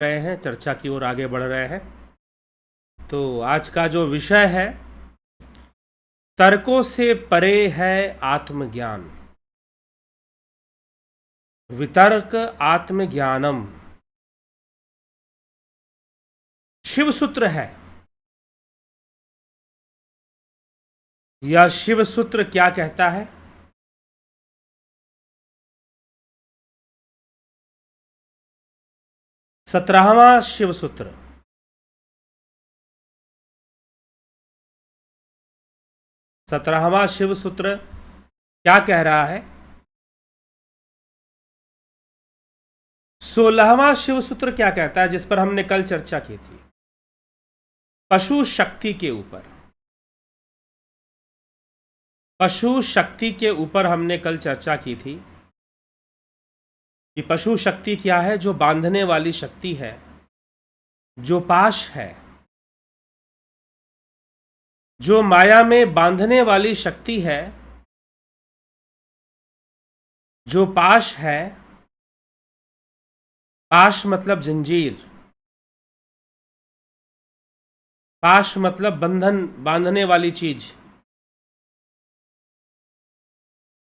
रहे हैं, चर्चा की ओर आगे बढ़ रहे हैं। तो आज का जो विषय है, तर्कों से परे है आत्मज्ञान। वितर्क आत्मज्ञानम शिव सूत्र है। यह शिव सूत्र क्या कहता है? सत्रहवां शिव सूत्र। सत्रहवां शिव सूत्र क्या कह रहा है? 16वां शिव सूत्र क्या कहता है, जिस पर हमने कल चर्चा की थी? पशु शक्ति के ऊपर। पशु शक्ति के ऊपर हमने कल चर्चा की थी कि पशु शक्ति क्या है? जो बांधने वाली शक्ति है, जो पाश है, जो माया में बांधने वाली शक्ति है, जो पाश है। पाश मतलब जंजीर, पाश मतलब बंधन, बांधने वाली चीज।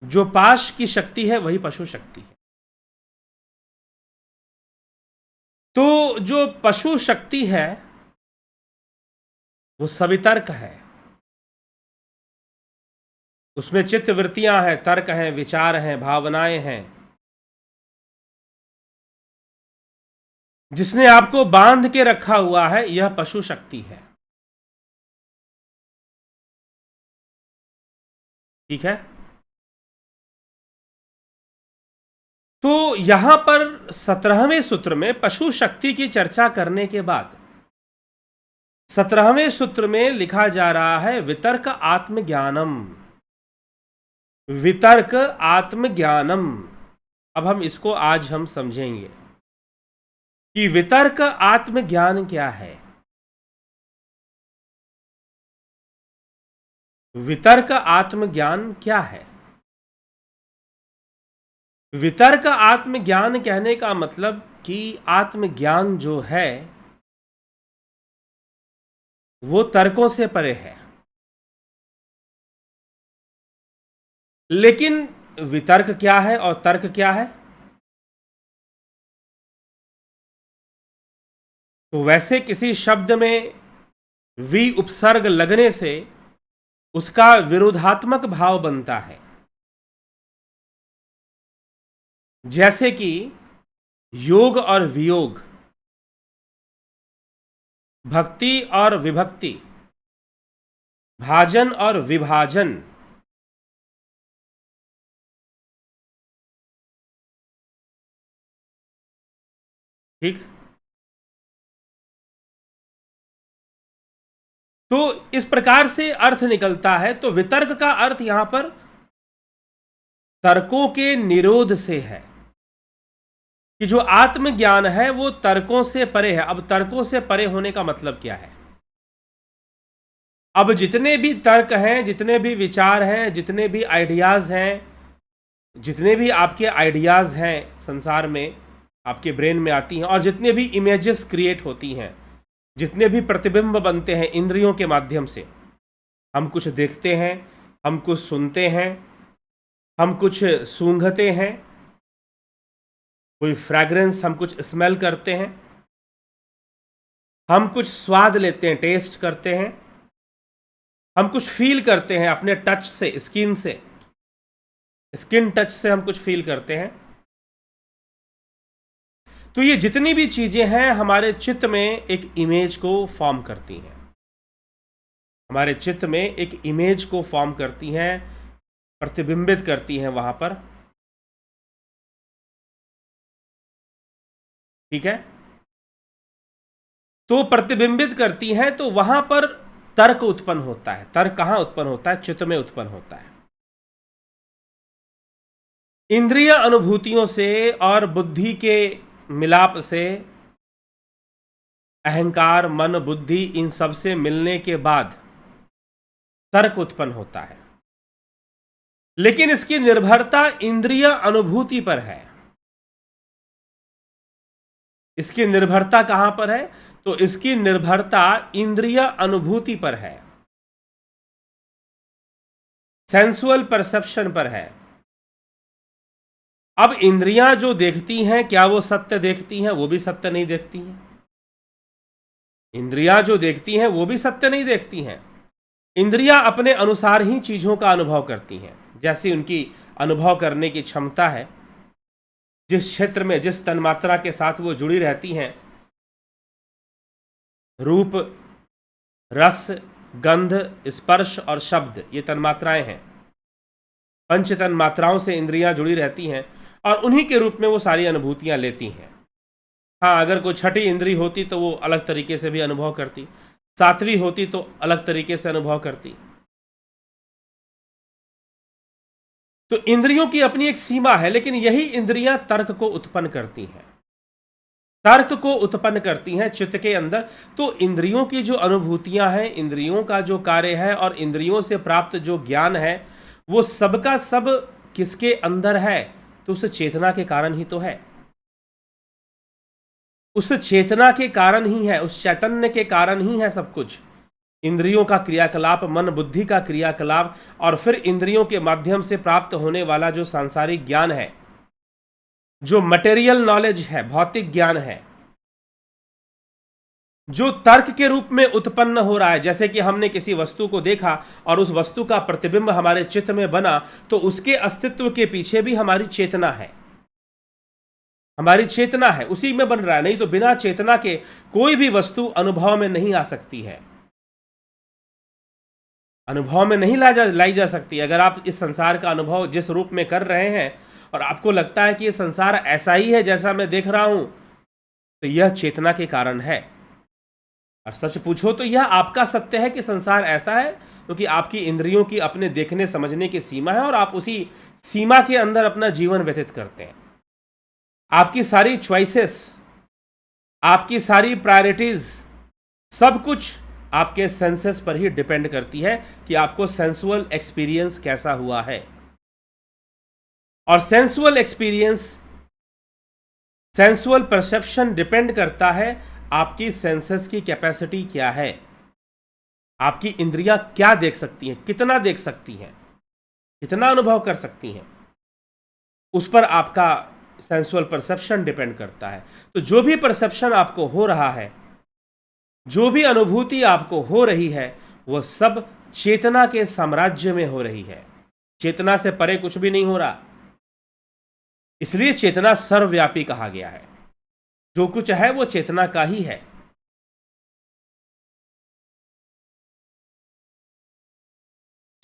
जो पाश की शक्ति है वही पशु शक्ति है। तो जो पशु शक्ति है वो सवितर्क है। उसमें चित्त वृत्तियां हैं, तर्क हैं, विचार हैं, भावनाएं हैं। जिसने आपको बांध के रखा हुआ है, यह पशु शक्ति है। ठीक है। तो यहां पर 17वें सूत्र में पशु शक्ति की चर्चा करने के बाद 17वें सूत्र में लिखा जा रहा है वितर्क आत्मज्ञानम। वितर्क आत्मज्ञानम। अब हम इसको आज हम समझेंगे कि वितर्क आत्मज्ञान क्या है। वितर्क आत्मज्ञान क्या है? वितर्क आत्मज्ञान कहने का मतलब कि आत्मज्ञान जो है वो तर्कों से परे है। लेकिन वितर्क क्या है और तर्क क्या है? तो वैसे किसी शब्द में वी उपसर्ग लगने से उसका विरोधात्मक भाव बनता है। जैसे कि योग और वियोग, भक्ति और विभक्ति, भाजन और विभाजन। ठीक। तो इस प्रकार से अर्थ निकलता है। तो वितर्क का अर्थ यहां पर तर्कों के निरोध से है कि जो आत्मज्ञान है वो तर्कों से परे है। अब तर्कों से परे होने का मतलब क्या है? अब जितने भी तर्क हैं, जितने भी विचार हैं, जितने भी आइडियाज हैं, जितने भी आपके आइडियाज हैं संसार में, आपके ब्रेन में आती हैं, और जितने भी इमेजेस क्रिएट होती हैं, जितने भी प्रतिबिंब बनते हैं इंद्रियों के माध्यम से, हम कुछ देखते हैं, हम कुछ सुनते हैं, हम कुछ सूंघते हैं, कोई फ्रैग्रेंस, हम कुछ स्मेल करते हैं, हम कुछ स्वाद लेते हैं, टेस्ट करते हैं, हम कुछ फील करते हैं अपने टच से, स्किन से, स्किन टच से हम कुछ फील करते हैं। तो ये जितनी भी चीजें हैं हमारे चित्त में एक इमेज को फॉर्म करती हैं। हमारे चित्त में एक इमेज को फॉर्म करती हैं, प्रतिबिंबित करती हैं वहां पर। ठीक है। तो प्रतिबिंबित करती हैं, तो वहां पर तर्क उत्पन्न होता है। तर्क कहां उत्पन्न होता है? चित्त में उत्पन्न होता है। इंद्रिय अनुभूतियों से और बुद्धि के मिलाप से, अहंकार, मन, बुद्धि, इन सब से मिलने के बाद तर्क उत्पन्न होता है। लेकिन इसकी निर्भरता इंद्रिय अनुभूति पर है। इसकी निर्भरता कहां पर है? तो इसकी निर्भरता इंद्रिय अनुभूति पर है, सेंसुअल परसेप्शन पर है। अब इंद्रियां जो देखती हैं, क्या वो सत्य देखती हैं? वो भी सत्य नहीं देखती हैं। इंद्रियां जो देखती हैं वो भी सत्य नहीं देखती हैं। इंद्रियां अपने अनुसार ही चीजों का अनुभव करती हैं, जैसी उनकी अनुभव करने की क्षमता है, जिस क्षेत्र में, जिस तन्मात्रा के साथ वो जुड़ी रहती हैं। रूप, रस, गंध, स्पर्श और शब्द, ये तन्मात्राएं हैं। पंच तन्मात्राओं से इंद्रियां जुड़ी रहती हैं और उन्हीं के रूप में वो सारी अनुभूतियां लेती हैं। हाँ, अगर कोई छठी इंद्री होती तो वो अलग तरीके से भी अनुभव करती, सातवीं होती तो अलग तरीके से अनुभव करती। तो इंद्रियों की अपनी एक सीमा है, लेकिन यही इंद्रियां तर्क को उत्पन्न करती हैं, तर्क को उत्पन्न करती हैं चित्त के अंदर। तो इंद्रियों की जो अनुभूतियां हैं, इंद्रियों का जो कार्य है और इंद्रियों से प्राप्त जो ज्ञान है, वो सबका सब किसके अंदर है? तो उस चेतना के कारण ही तो है, उस चेतना के कारण ही है, उस चैतन्य के कारण ही है सब कुछ। इंद्रियों का क्रियाकलाप, मन बुद्धि का क्रियाकलाप, और फिर इंद्रियों के माध्यम से प्राप्त होने वाला जो सांसारिक ज्ञान है, जो मटेरियल नॉलेज है, भौतिक ज्ञान है, जो तर्क के रूप में उत्पन्न हो रहा है। जैसे कि हमने किसी वस्तु को देखा और उस वस्तु का प्रतिबिंब हमारे चित्त में बना, तो उसके अस्तित्व के पीछे भी हमारी चेतना है, हमारी चेतना है, उसी में बन रहा है। नहीं तो बिना चेतना के कोई भी वस्तु अनुभव में नहीं आ सकती है, अनुभव में नहीं लाई जा सकती। अगर आप इस संसार का अनुभव जिस रूप में कर रहे हैं और आपको लगता है कि ये संसार ऐसा ही है जैसा मैं देख रहा हूं, तो यह चेतना के कारण है। और सच पूछो तो यह आपका सत्य है कि संसार ऐसा है, क्योंकि आपकी इंद्रियों की अपने देखने समझने की सीमा है और आप उसी सीमा के अंदर अपना जीवन व्यतीत करते हैं। आपकी सारी चॉइसेस, आपकी सारी प्रायोरिटीज, सब कुछ आपके सेंसेस पर ही डिपेंड करती है कि आपको सेंसुअल एक्सपीरियंस कैसा हुआ है। और sensual experience, sensual perception depend करता है आपकी सेंसेस की कैपेसिटी क्या है, आपकी इंद्रियां क्या देख सकती हैं, कितना देख सकती हैं, कितना अनुभव कर सकती हैं, उस पर आपका सेंसुअल परसेप्शन डिपेंड करता है। तो जो भी परसेप्शन आपको हो रहा है, जो भी अनुभूति आपको हो रही है, वह सब चेतना के साम्राज्य में हो रही है, चेतना से परे कुछ भी नहीं हो रहा। इसलिए चेतना सर्वव्यापी कहा गया है, जो कुछ है वो चेतना का ही है।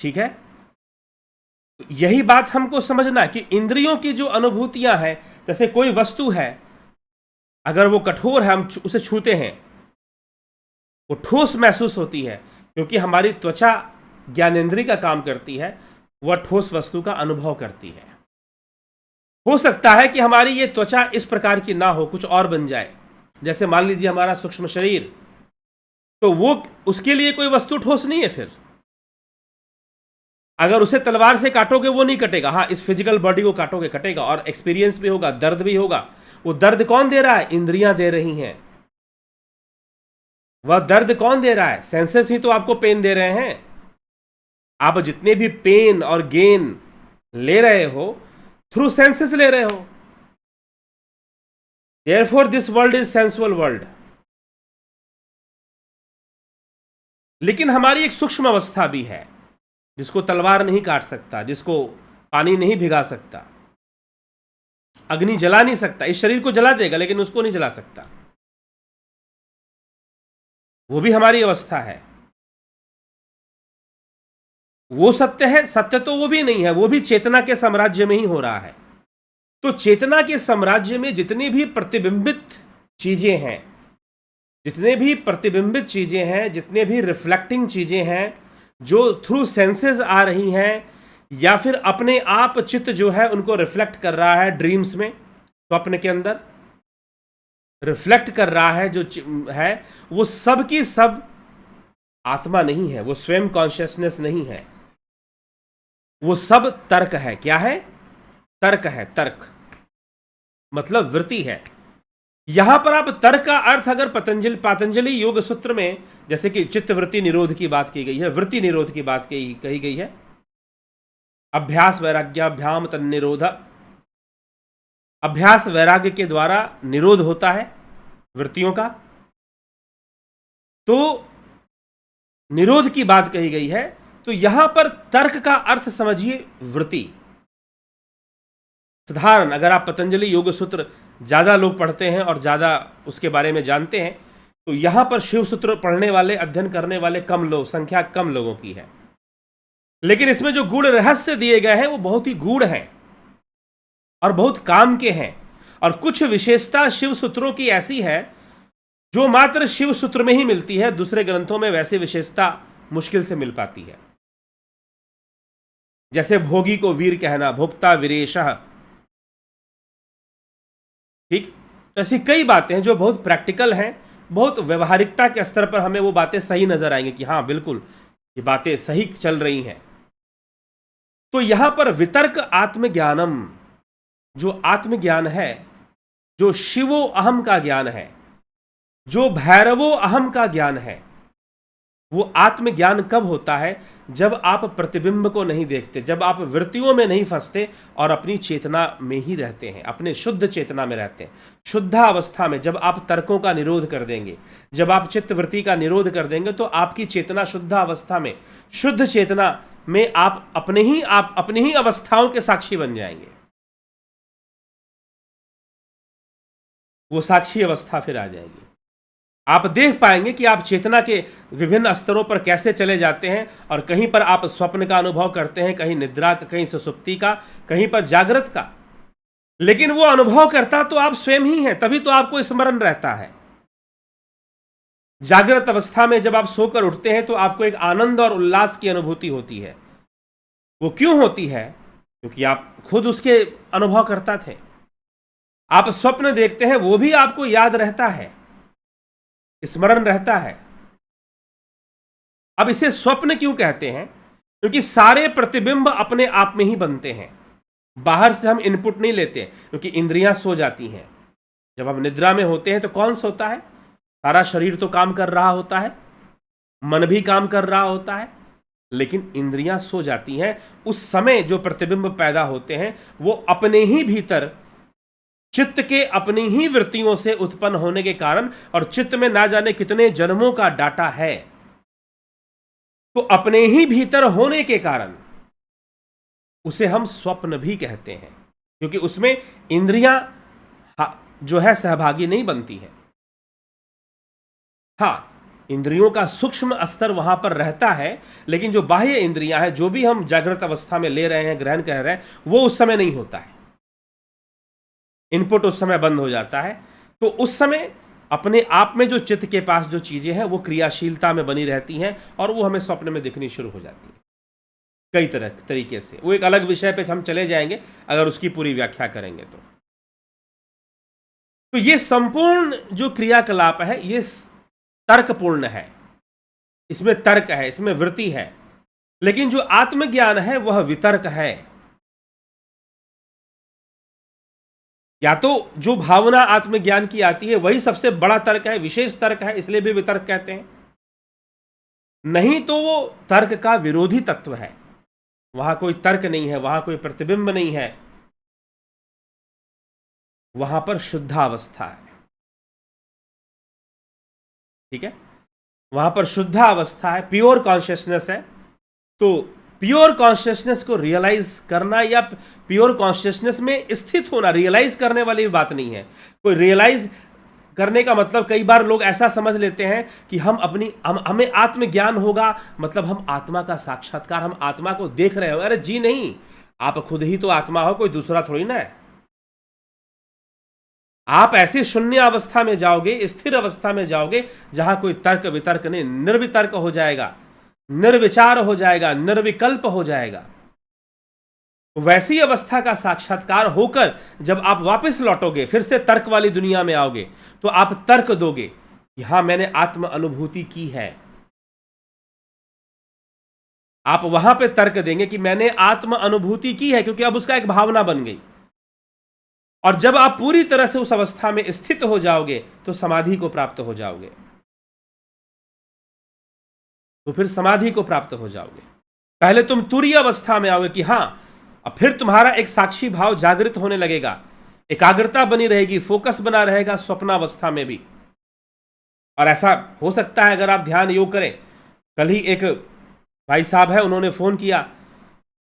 ठीक है, यही बात हमको समझना कि इंद्रियों की जो अनुभूतियां हैं, जैसे कोई वस्तु है, अगर वो कठोर है, हम उसे छूते हैं, वो ठोस महसूस होती है, क्योंकि हमारी त्वचा ज्ञानेंद्रिय का काम करती है, वह ठोस वस्तु का अनुभव करती है। हो सकता है कि हमारी ये त्वचा इस प्रकार की ना हो, कुछ और बन जाए। जैसे मान लीजिए हमारा सूक्ष्म शरीर, तो वो उसके लिए कोई वस्तु ठोस नहीं है। फिर अगर उसे तलवार से काटोगे वो नहीं कटेगा। हाँ, इस फिजिकल बॉडी को काटोगे कटेगा, और एक्सपीरियंस भी होगा, दर्द भी होगा। वो दर्द कौन दे रहा है? इंद्रियां दे रही हैं। वह दर्द कौन दे रहा है? सेंसेस ही तो आपको पेन दे रहे हैं। आप जितने भी पेन और गेन ले रहे हो, थ्रू सेंसेस ले रहे हो। Therefore this world is sensual world। लेकिन हमारी एक सूक्ष्म अवस्था भी है, जिसको तलवार नहीं काट सकता, जिसको पानी नहीं भिगा सकता, अग्नि जला नहीं सकता। इस शरीर को जला देगा लेकिन उसको नहीं जला सकता। वो भी हमारी अवस्था है। वो सत्य है? सत्य तो वो भी नहीं है, वो भी चेतना के साम्राज्य में ही हो रहा है। तो चेतना के साम्राज्य में जितनी भी प्रतिबिंबित चीजें हैं, जितने भी प्रतिबिंबित चीजें हैं, जितने भी रिफ्लेक्टिंग चीजें हैं, जो थ्रू सेंसेस आ रही हैं, या फिर अपने आप चित्त जो है उनको रिफ्लेक्ट कर रहा है ड्रीम्स में, स्वप्न के अंदर रिफ्लेक्ट कर रहा है, जो है वो सब की सब आत्मा नहीं है, वो स्वयं कॉन्शियसनेस नहीं है, वो सब तर्क है। क्या है? तर्क है। तर्क मतलब वृत्ति है। यहां पर आप तर्क का अर्थ अगर पतंजलि योग सूत्र में, जैसे कि चित्त वृत्ति निरोध की बात की गई है, वृत्ति निरोध की बात कही गई है, अभ्यास वैराग्याभ्याम तन्निरोध, अभ्यास वैराग्य के द्वारा निरोध होता है वृत्तियों का, तो निरोध की बात कही गई है। तो यहां पर तर्क का अर्थ समझिए वृत्ति। साधारण अगर आप पतंजलि योग सूत्र ज्यादा लोग पढ़ते हैं और ज्यादा उसके बारे में जानते हैं, तो यहां पर शिव सूत्र पढ़ने वाले, अध्ययन करने वाले कम लोग, संख्या कम लोगों की है। लेकिन इसमें जो गूढ़ रहस्य दिए गए हैं वो बहुत ही गूढ़ हैं और बहुत काम के हैं। और कुछ विशेषता शिव सूत्रों की ऐसी है जो मात्र शिव सूत्र में ही मिलती है, दूसरे ग्रंथों में वैसी विशेषता मुश्किल से मिल पाती है। जैसे भोगी को वीर कहना, भोक्ता वीरेशः, ठीक। ऐसी कई बातें हैं जो बहुत प्रैक्टिकल हैं, बहुत व्यवहारिकता के स्तर पर हमें वो बातें सही नजर आएंगी कि हाँ बिल्कुल ये बातें सही चल रही हैं। तो यहां पर वितर्क आत्मज्ञानम, जो आत्मज्ञान है, जो शिवो अहम का ज्ञान है, जो भैरवो अहम का ज्ञान है, वो आत्मज्ञान कब होता है? जब आप प्रतिबिंब को नहीं देखते, जब आप वृत्तियों में नहीं फंसते और अपनी चेतना में ही रहते हैं, अपने शुद्ध चेतना में रहते हैं। शुद्धावस्था में जब आप तर्कों का निरोध कर देंगे, जब आप चित्त वृत्ति का निरोध कर देंगे, तो आपकी चेतना शुद्धावस्था में, शुद्ध चेतना में आप अपनी ही अवस्थाओं के साक्षी बन जाएंगे। वो साक्षी अवस्था फिर आ जाएगी। आप देख पाएंगे कि आप चेतना के विभिन्न स्तरों पर कैसे चले जाते हैं, और कहीं पर आप स्वप्न का अनुभव करते हैं, कहीं निद्रा का, कहीं सुसुप्ति का, कहीं पर जागृत का। लेकिन वो अनुभव करता तो आप स्वयं ही हैं, तभी तो आपको स्मरण रहता है। जागृत अवस्था में जब आप सोकर उठते हैं तो आपको एक आनंद और उल्लास की अनुभूति होती है। वो क्यों होती है? क्योंकि आप खुद उसके अनुभव करता थे। आप स्वप्न देखते हैं, वो भी आपको याद रहता है, स्मरण रहता है। अब इसे स्वप्न क्यों कहते हैं? क्योंकि सारे प्रतिबिंब अपने आप में ही बनते हैं, बाहर से हम इनपुट नहीं लेते, क्योंकि इंद्रियां सो जाती हैं। जब हम निद्रा में होते हैं तो कौन सोता है? सारा शरीर तो काम कर रहा होता है, मन भी काम कर रहा होता है, लेकिन इंद्रियां सो जाती हैं। उस समय जो प्रतिबिंब पैदा होते हैं वो अपने ही भीतर, चित्त के अपनी ही वृत्तियों से उत्पन्न होने के कारण, और चित्त में ना जाने कितने जन्मों का डाटा है, तो अपने ही भीतर होने के कारण उसे हम स्वप्न भी कहते हैं, क्योंकि उसमें इंद्रियां जो है सहभागी नहीं बनती है। हाँ, इंद्रियों का सूक्ष्म स्तर वहां पर रहता है, लेकिन जो बाह्य इंद्रियां हैं, जो भी हम जागृत अवस्था में ले रहे हैं, ग्रहण कर रहे हैं, वो उस समय नहीं होता है। इनपुट उस समय बंद हो जाता है। तो उस समय अपने आप में जो चित्त के पास जो चीजें हैं वो क्रियाशीलता में बनी रहती हैं, और वो हमें स्वप्न में दिखनी शुरू हो जाती है कई तरीके से। वो एक अलग विषय पे हम चले जाएंगे अगर उसकी पूरी व्याख्या करेंगे तो ये संपूर्ण जो क्रियाकलाप है ये तर्कपूर्ण है, इसमें तर्क है, इसमें वृत्ति है। लेकिन जो आत्मज्ञान है वह वितर्क है। या तो जो भावना आत्मज्ञान की आती है वही सबसे बड़ा तर्क है, विशेष तर्क है, इसलिए भी वितर्क कहते हैं। नहीं तो वो तर्क का विरोधी तत्व है, वहां कोई तर्क नहीं है, वहां कोई प्रतिबिंब नहीं है, वहां पर शुद्धावस्था है। ठीक है, वहां पर शुद्धावस्था है, प्योर कॉन्शियसनेस है। तो प्योर कॉन्शियसनेस को रियलाइज करना या प्योर कॉन्शियसनेस में स्थित होना, रियलाइज करने वाली बात नहीं है। कोई रियलाइज करने का मतलब कई बार लोग ऐसा समझ लेते हैं कि हमें आत्मज्ञान होगा मतलब हम आत्मा का साक्षात्कार, हम आत्मा को देख रहे हो। अरे जी नहीं, आप खुद ही तो आत्मा हो, कोई दूसरा थोड़ी ना है। आप ऐसी शून्य अवस्था में जाओगे, स्थिर अवस्था में जाओगे जहां कोई तर्क वितर्क नहीं, निर्वितर्क हो जाएगा, निर्विचार हो जाएगा, निर्विकल्प हो जाएगा। वैसी अवस्था का साक्षात्कार होकर जब आप वापस लौटोगे, फिर से तर्क वाली दुनिया में आओगे, तो आप तर्क दोगे कि हां मैंने आत्म अनुभूति की है। आप वहां पे तर्क देंगे कि मैंने आत्म अनुभूति की है, क्योंकि अब उसका एक भावना बन गई। और जब आप पूरी तरह से उस अवस्था में स्थित हो जाओगे तो समाधि को प्राप्त हो जाओगे, तो फिर समाधि को प्राप्त हो जाओगे। पहले तुम तुरीय अवस्था में आओगे कि हां, अब फिर तुम्हारा एक साक्षी भाव जागृत होने लगेगा, एकाग्रता बनी रहेगी, फोकस बना रहेगा स्वप्नावस्था में भी। और ऐसा हो सकता है अगर आप ध्यान योग करें। कल ही एक भाई साहब है, उन्होंने फोन किया,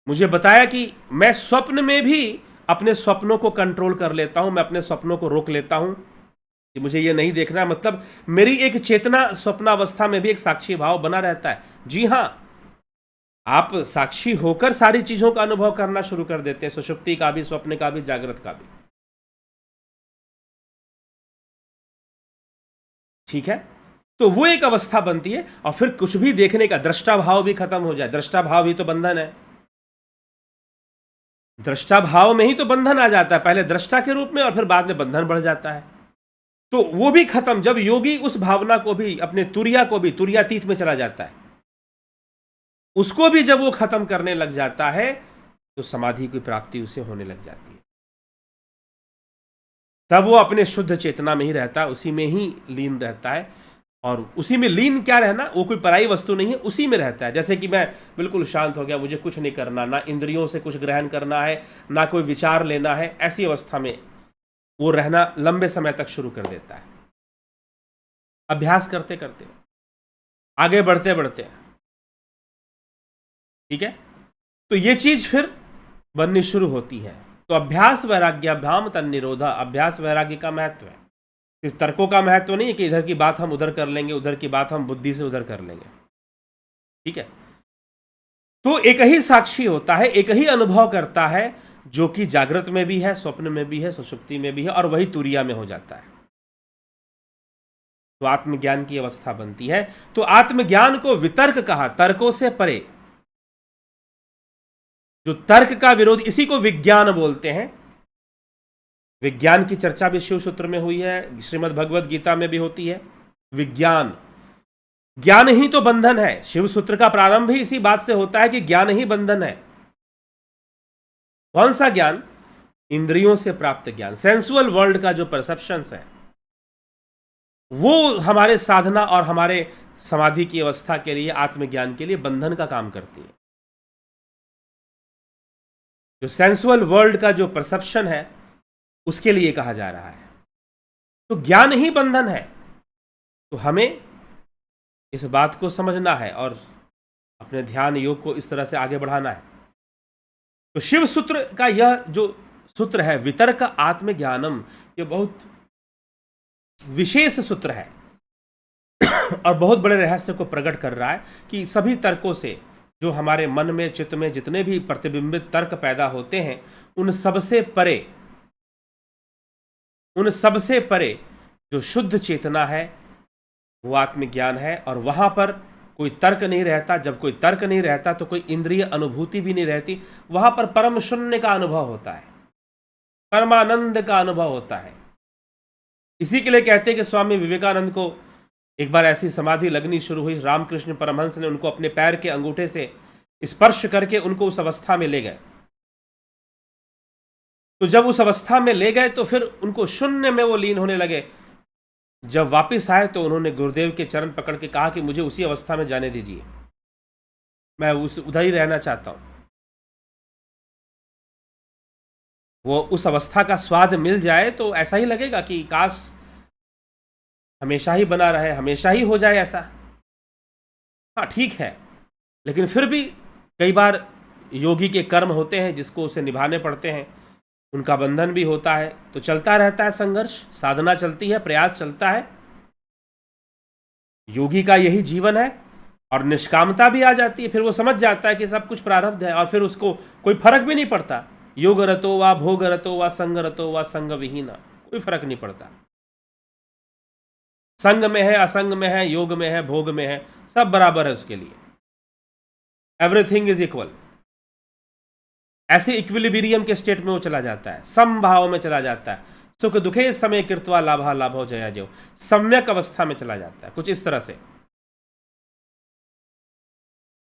मुझे बताया कि मैं स्वप्न में भी अपने स्वप्नों को कंट्रोल कर लेता हूं, मैं अपने स्वप्नों को रोक लेता हूं कि मुझे ये नहीं देखना। मतलब मेरी एक चेतना स्वप्नावस्था में भी एक साक्षी भाव बना रहता है। जी हां, आप साक्षी होकर सारी चीजों का अनुभव करना शुरू कर देते हैं, सुषुप्ति का भी, स्वप्न का भी, जागृत का भी। ठीक है, तो वो एक अवस्था बनती है। और फिर कुछ भी देखने का दृष्टा भाव भी खत्म हो जाए। दृष्टा भाव ही तो बंधन है, दृष्टा भाव में ही तो बंधन आ जाता है, पहले दृष्टा के रूप में और फिर बाद में बंधन बढ़ जाता है। तो वो भी खत्म, जब योगी उस भावना को भी, अपने तुरिया को भी, तुरियातीत में चला जाता है, उसको भी जब वो खत्म करने लग जाता है तो समाधि की प्राप्ति उसे होने लग जाती है। तब वो अपने शुद्ध चेतना में ही रहता है, उसी में ही लीन रहता है। और उसी में लीन क्या रहना, वो कोई पराई वस्तु नहीं है, उसी में रहता है। जैसे कि मैं बिल्कुल शांत हो गया, मुझे कुछ नहीं करना, ना इंद्रियों से कुछ ग्रहण करना है, ना कोई विचार लेना है, ऐसी अवस्था में वो रहना लंबे समय तक शुरू कर देता है, अभ्यास करते करते, आगे बढ़ते बढ़ते। ठीक है, तो ये चीज फिर बननी शुरू होती है। तो अभ्यास वैराग्याभ्याम तन्निरोधा, अभ्यास वैराग्य का महत्व है, सिर्फ तर्कों का महत्व नहीं है कि इधर की बात हम उधर कर लेंगे, उधर की बात हम बुद्धि से उधर कर लेंगे। ठीक है, तो एक ही साक्षी होता है, एक ही अनुभव करता है, जो कि जागृत में भी है, स्वप्न में भी है, सुषुप्ति में भी है, और वही तुरिया में हो जाता है। तो आत्मज्ञान की अवस्था बनती है। तो आत्मज्ञान को वितर्क कहा, तर्कों से परे, जो तर्क का विरोध, इसी को विज्ञान बोलते हैं। विज्ञान की चर्चा भी शिव सूत्र में हुई है, श्रीमद् भगवद गीता में भी होती है। विज्ञान, ज्ञान ही तो बंधन है। शिव सूत्र का प्रारंभ ही इसी बात से होता है कि ज्ञान ही बंधन है। कौन सा ज्ञान? इंद्रियों से प्राप्त ज्ञान, सेंसुअल वर्ल्ड का जो परसेप्शन है, वो हमारे साधना और हमारे समाधि की अवस्था के लिए, आत्मज्ञान के लिए बंधन का काम करती है। जो सेंसुअल वर्ल्ड का जो परसेप्शन है, उसके लिए कहा जा रहा है। तो ज्ञान ही बंधन है। तो हमें इस बात को समझना है और अपने ध्यान योग को इस तरह से आगे बढ़ाना है। तो शिव सूत्र का यह जो सूत्र है, वितर्क आत्मज्ञानम, ये बहुत विशेष सूत्र है और बहुत बड़े रहस्य को प्रकट कर रहा है कि सभी तर्कों से, जो हमारे मन में, चित्त में जितने भी प्रतिबिंबित तर्क पैदा होते हैं, उन सबसे परे जो शुद्ध चेतना है, वो आत्मज्ञान है। और वहां पर कोई तर्क नहीं रहता। जब कोई तर्क नहीं रहता तो कोई इंद्रिय अनुभूति भी नहीं रहती। वहां पर परम शून्य का अनुभव होता है, परमानंद का अनुभव होता है। इसी के लिए कहते हैं कि स्वामी विवेकानंद को एक बार ऐसी समाधि लगनी शुरू हुई, रामकृष्ण परमहंस ने उनको अपने पैर के अंगूठे से स्पर्श करके उनको उस अवस्था में ले गए। तो जब उस अवस्था में ले गए तो फिर उनको शून्य में वो लीन होने लगे। जब वापस आए तो उन्होंने गुरुदेव के चरण पकड़ के कहा कि मुझे उसी अवस्था में जाने दीजिए, मैं उधर ही रहना चाहता हूं। वो उस अवस्था का स्वाद मिल जाए तो ऐसा ही लगेगा कि काश हमेशा ही बना रहे, हमेशा ही हो जाए ऐसा। हाँ ठीक है, लेकिन फिर भी कई बार योगी के कर्म होते हैं जिसको उसे निभाने पड़ते हैं, उनका बंधन भी होता है। तो चलता रहता है संघर्ष, साधना चलती है, प्रयास चलता है। योगी का यही जीवन है। और निष्कामता भी आ जाती है, फिर वो समझ जाता है कि सब कुछ प्रारब्ध है और फिर उसको कोई फर्क भी नहीं पड़ता। योग रतो वा भोग रतो वा संग रतो वा संग विहीना, कोई फर्क नहीं पड़ता। संग में है, असंग में है, योग में है, भोग में है, सब बराबर है उसके लिए। Everything is equal. ऐसे इक्विलिब्रियम के स्टेट में वो चला जाता है, समभाव में चला जाता है। सुख दुखे समय कृत्वा लाभा लाभो जया जो, सम्यक अवस्था में चला जाता है, कुछ इस तरह से।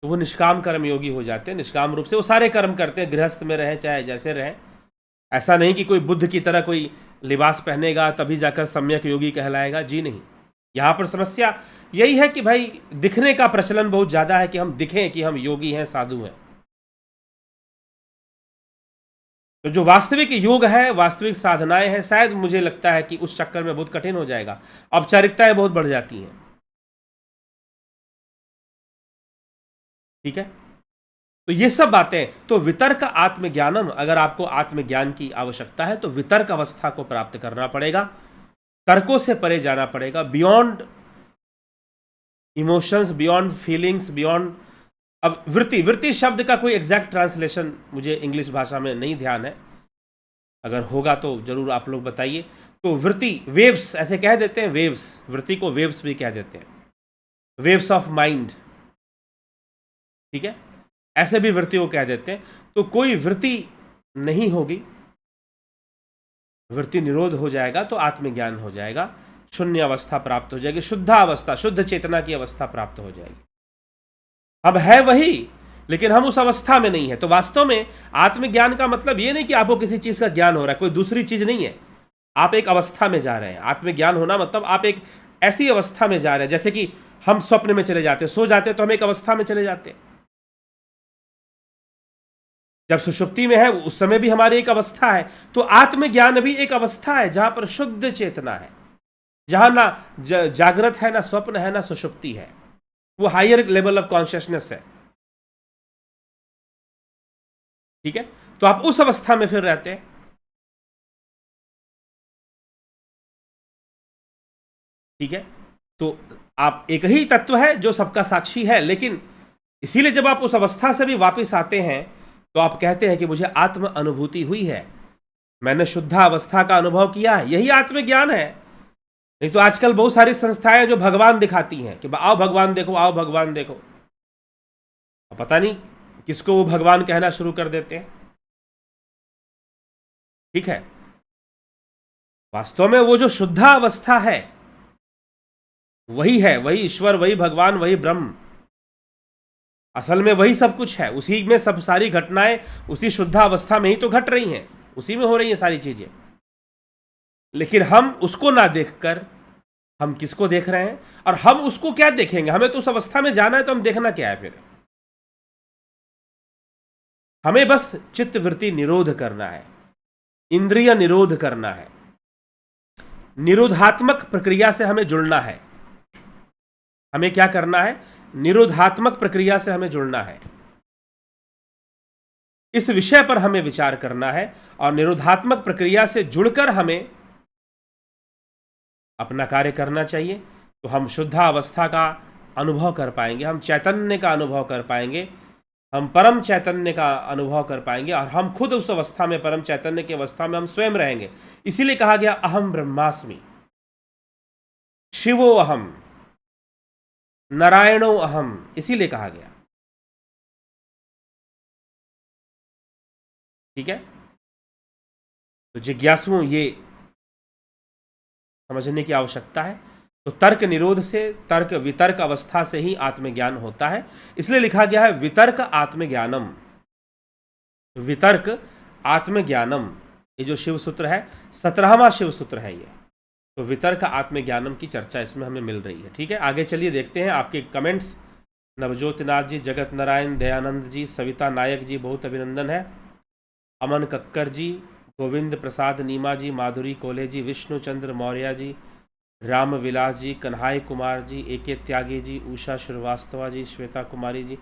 तो वो निष्काम कर्म योगी हो जाते हैं। निष्काम रूप से वो सारे कर्म करते हैं, गृहस्थ में रहे चाहे जैसे रहे, ऐसा नहीं कि कोई बुद्ध की तरह कोई लिबास पहनेगा तभी जाकर सम्यक योगी कहलाएगा, जी नहीं। यहाँ पर समस्या यही है कि भाई दिखने का प्रचलन बहुत ज़्यादा है कि हम दिखें कि हम योगी हैं, साधु हैं। तो जो वास्तविक योग है, वास्तविक साधनाएं हैं, शायद मुझे लगता है कि उस चक्कर में बहुत कठिन हो जाएगा, औपचारिकताएं बहुत बढ़ जाती हैं। ठीक है, तो ये सब बातें, तो वितर्क आत्मज्ञानम, अगर आपको आत्मज्ञान की आवश्यकता है तो वितर्क अवस्था को प्राप्त करना पड़ेगा, तर्कों से परे जाना पड़ेगा, beyond emotions, beyond feelings, beyond. अब वृत्ति शब्द का कोई एग्जैक्ट ट्रांसलेशन मुझे इंग्लिश भाषा में नहीं ध्यान है, अगर होगा तो जरूर आप लोग बताइए। तो वृत्ति, वेव्स ऐसे कह देते हैं, वेव्स, वृत्ति को वेव्स भी कह देते हैं, वेव्स ऑफ माइंड। ठीक है, ऐसे भी वृत्ति को कह देते हैं। तो कोई वृत्ति नहीं होगी, वृत्ति निरोध हो जाएगा तो आत्मज्ञान हो जाएगा, शून्य अवस्था प्राप्त हो जाएगी, शुद्ध अवस्था, शुद्ध चेतना की अवस्था प्राप्त हो जाएगी। अब है वही, लेकिन हम उस अवस्था में नहीं है। तो वास्तव में आत्मज्ञान का मतलब ये नहीं कि आपको किसी चीज का ज्ञान हो रहा है, कोई दूसरी चीज नहीं है, आप एक अवस्था में जा रहे हैं। आत्मज्ञान होना मतलब आप एक ऐसी अवस्था में जा रहे हैं, जैसे कि हम स्वप्न में चले जाते हैं, सो जाते हैं तो हम एक अवस्था में चले जाते हैं। जब सुषुप्ति में है उस समय भी हमारी एक अवस्था है, तो आत्मज्ञान भी एक अवस्था है जहां पर शुद्ध चेतना है, जहां ना जागृत है, ना स्वप्न है, ना सुषुप्ति है, वो हायर लेवल ऑफ कॉन्शियसनेस है। ठीक है, तो आप उस अवस्था में फिर रहते हैं। ठीक है, तो आप एक ही तत्व है जो सबका साक्षी है, लेकिन इसीलिए जब आप उस अवस्था से भी वापस आते हैं तो आप कहते हैं कि मुझे आत्म अनुभूति हुई है, मैंने शुद्धावस्था का अनुभव किया है, यही आत्मज्ञान है। नहीं तो आजकल बहुत सारी संस्थाएं जो भगवान दिखाती हैं कि आओ भगवान देखो, आओ भगवान देखो, पता नहीं किसको वो भगवान कहना शुरू कर देते हैं। ठीक है, वास्तव में वो जो शुद्धावस्था है वही है, वही ईश्वर, वही भगवान, वही ब्रह्म, असल में वही सब कुछ है, उसी में सब सारी घटनाएं उसी शुद्धावस्था में ही तो घट रही हैं, उसी में हो रही हैं सारी चीजें। लेकिन हम उसको ना देखकर हम किसको देख रहे हैं, और हम उसको क्या देखेंगे? हमें तो उस अवस्था में जाना है, तो हम देखना क्या है? फिर हमें बस चित्त वृत्ति निरोध करना है, इंद्रिय निरोध करना है, निरोधात्मक प्रक्रिया से हमें जुड़ना है। हमें क्या करना है? निरोधात्मक प्रक्रिया से हमें जुड़ना है, इस विषय पर हमें विचार करना है, और निरोधात्मक प्रक्रिया से जुड़कर हमें अपना कार्य करना चाहिए। तो हम शुद्धावस्था का अनुभव कर पाएंगे, हम चैतन्य का अनुभव कर पाएंगे, हम परम चैतन्य का अनुभव कर पाएंगे, और हम खुद उस अवस्था में, परम चैतन्य की अवस्था में हम स्वयं रहेंगे। इसीलिए कहा गया अहम ब्रह्मास्मि, शिवो अहम, नारायणो अहम, इसीलिए कहा गया। ठीक है, तो जिज्ञासुओं ये समझने की आवश्यकता है। तो तर्क निरोध से, तर्क वितर्क अवस्था से ही आत्मज्ञान होता है। इसलिए लिखा गया है वितर्क आत्मज्ञानम, वितर्क आत्मज्ञानम। ये जो शिव सूत्र है 17वां शिव सूत्र है ये। तो वितर्क आत्मज्ञानम की चर्चा इसमें हमें मिल रही है। ठीक है, आगे चलिए देखते हैं आपके कमेंट्स। नवज्योतिनाथ जी, जगत नारायण, दयानंद जी, सविता नायक जी, बहुत अभिनंदन है। अमन कक्कर जी, गोविंद प्रसाद नीमा जी, माधुरी कोले जी, विष्णु चंद्र मौर्य जी, राम विलास जी, कन्हाई कुमार जी, एके त्यागी जी, उषा श्रीवास्तवा जी, श्वेता कुमारी जी,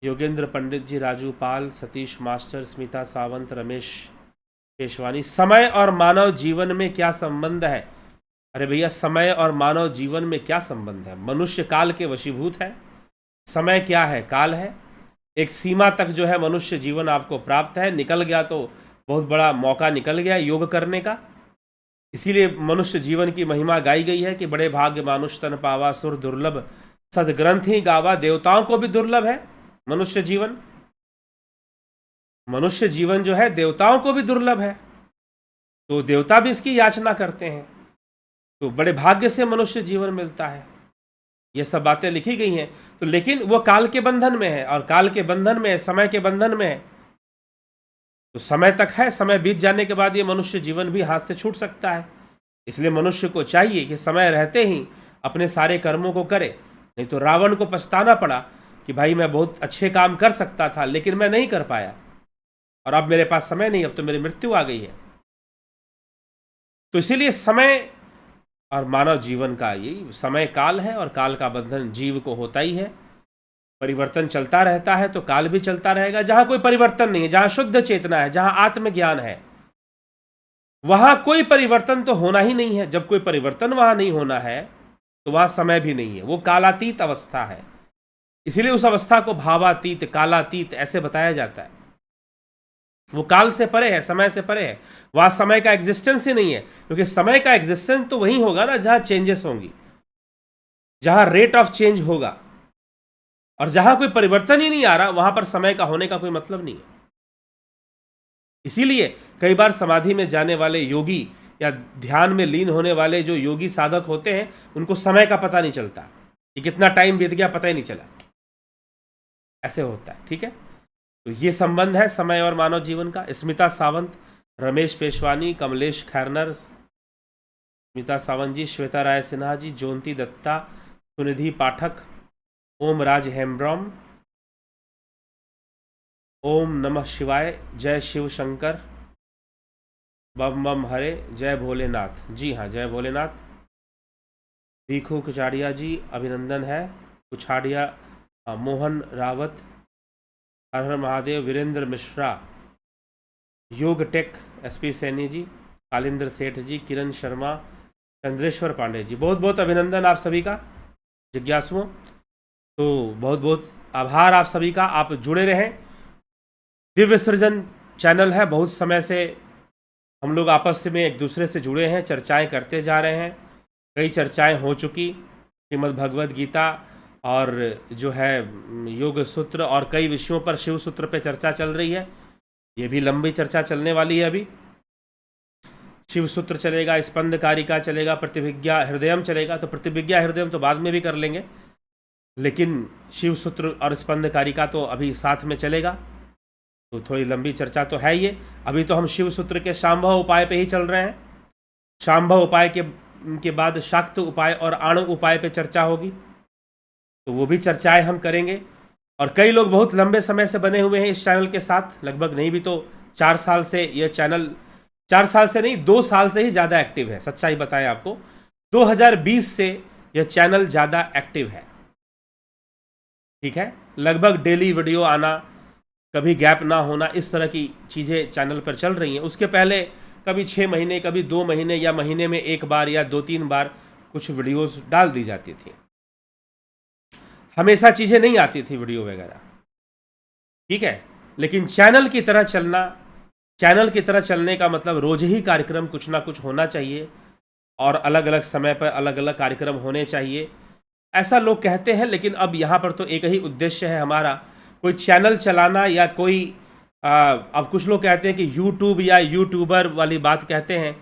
योगेंद्र पंडित जी, राजू पाल, सतीश मास्टर, स्मिता सावंत, रमेश पेशवानी। समय और मानव जीवन में क्या संबंध है? अरे भैया, समय और मानव जीवन में क्या संबंध है? मनुष्य काल के वशीभूत है। समय क्या है? काल है। एक सीमा तक जो है मनुष्य जीवन आपको प्राप्त है, निकल गया तो बहुत बड़ा मौका निकल गया योग करने का। इसीलिए मनुष्य जीवन की महिमा गाई गई है कि बड़े भाग्य मानुष तन पावा, सुर दुर्लभ सदग्रंथ ही गावा। देवताओं को भी दुर्लभ है मनुष्य जीवन। मनुष्य जीवन जो है देवताओं को भी दुर्लभ है, तो देवता भी इसकी याचना करते हैं। तो बड़े भाग्य से मनुष्य जीवन मिलता है। ये सब बातें लिखी गई हैं। तो लेकिन वो काल के बंधन में है, और काल के बंधन में, समय के बंधन में है। तो समय तक है, समय बीत जाने के बाद ये मनुष्य जीवन भी हाथ से छूट सकता है। इसलिए मनुष्य को चाहिए कि समय रहते ही अपने सारे कर्मों को करे। नहीं तो रावण को पछताना पड़ा कि भाई मैं बहुत अच्छे काम कर सकता था लेकिन मैं नहीं कर पाया, और अब मेरे पास समय नहीं, अब तो मेरी मृत्यु आ गई है। तो इसीलिए समय और मानव जीवन का यही समय काल है, और काल का बंधन जीव को होता ही है। परिवर्तन चलता रहता है तो काल भी चलता रहेगा। जहां कोई परिवर्तन नहीं है, जहां शुद्ध चेतना है, जहां आत्मज्ञान है, वहां कोई परिवर्तन तो होना ही नहीं है। जब कोई परिवर्तन वहां नहीं होना है तो वहां समय भी नहीं है, वो कालातीत अवस्था है। इसीलिए उस अवस्था को भावातीत, कालातीत ऐसे बताया जाता है। वो काल से परे है, समय से परे है, वहां समय का एग्जिस्टेंस ही नहीं है। क्योंकि समय का एग्जिस्टेंस तो वही होगा ना जहां चेंजेस होंगी, जहां रेट ऑफ चेंज होगा। और जहां कोई परिवर्तन ही नहीं आ रहा, वहां पर समय का होने का कोई मतलब नहीं है। इसीलिए कई बार समाधि में जाने वाले योगी या ध्यान में लीन होने वाले जो योगी साधक होते हैं, उनको समय का पता नहीं चलता कि कितना टाइम बीत गया, पता ही नहीं चला। ऐसे होता है, ठीक है। तो ये संबंध है समय और मानव जीवन का। स्मिता सावंत, रमेश पेशवानी, कमलेश खैरनर, स्मिता सावंत जी, श्वेता राय सिन्हा जी, जोंती दत्ता, सुनिधि पाठक, ओम राज हेम्ब्रॉम, ओम नमः शिवाय, जय शिव शंकर, बम बम हरे, जय भोलेनाथ। जी हाँ, जय भोलेनाथ। भीखू कुचाड़िया जी, अभिनंदन है। कुछाड़िया मोहन रावत, हर हर महादेव। वीरेंद्र मिश्रा, योग टेक, एसपी सैनी जी, कालिंद्र सेठ जी, किरण शर्मा, चंद्रेश्वर पांडे जी, बहुत बहुत अभिनंदन आप सभी का, जिज्ञासुओं। तो बहुत बहुत आभार आप सभी का, आप जुड़े रहें। दिव्य सृजन चैनल है, बहुत समय से हम लोग आपस में एक दूसरे से जुड़े हैं, चर्चाएं करते जा रहे हैं। कई चर्चाएं हो चुकी, श्रीमद् भगवद गीता और जो है योग सूत्र और कई विषयों पर, शिव सूत्र पे चर्चा चल रही है। ये भी लंबी चर्चा चलने वाली है। अभी शिव सूत्र चलेगा, स्पंद कारिका चलेगा, प्रतिभिज्ञा हृदयम चलेगा। तो प्रतिभिज्ञा हृदयम तो बाद में भी कर लेंगे, लेकिन शिव सूत्र और स्पंद कारिका तो अभी साथ में चलेगा। तो थोड़ी लंबी चर्चा तो है ये। अभी तो हम शिव सूत्र के शांभव उपाय पे ही चल रहे हैं। शांभव उपाय के बाद शाक्त उपाय और आणु उपाय पे चर्चा होगी, तो वो भी चर्चाएं हम करेंगे। और कई लोग बहुत लंबे समय से बने हुए हैं इस चैनल के साथ, लगभग नहीं भी तो 4 साल से यह चैनल, 4 साल से नहीं 2 साल से ही ज़्यादा एक्टिव है। सच्चाई बताएं आपको, 2020 से यह चैनल ज़्यादा एक्टिव है, ठीक है। लगभग डेली वीडियो आना, कभी गैप ना होना, इस तरह की चीज़ें चैनल पर चल रही हैं। उसके पहले कभी 6 महीने, कभी 2 महीने या महीने में 1 बार या 2-3 बार कुछ वीडियोस डाल दी जाती थी। हमेशा चीज़ें नहीं आती थी वीडियो वगैरह, ठीक है। लेकिन चैनल की तरह चलना, चैनल की तरह चलने का मतलब रोज ही कार्यक्रम कुछ ना कुछ होना चाहिए, और अलग अलग समय पर अलग अलग कार्यक्रम होने चाहिए, ऐसा लोग कहते हैं। लेकिन अब यहाँ पर तो एक ही उद्देश्य है हमारा, कोई चैनल चलाना या कोई अब कुछ लोग कहते हैं कि यूट्यूब या यूट्यूबर वाली बात कहते हैं।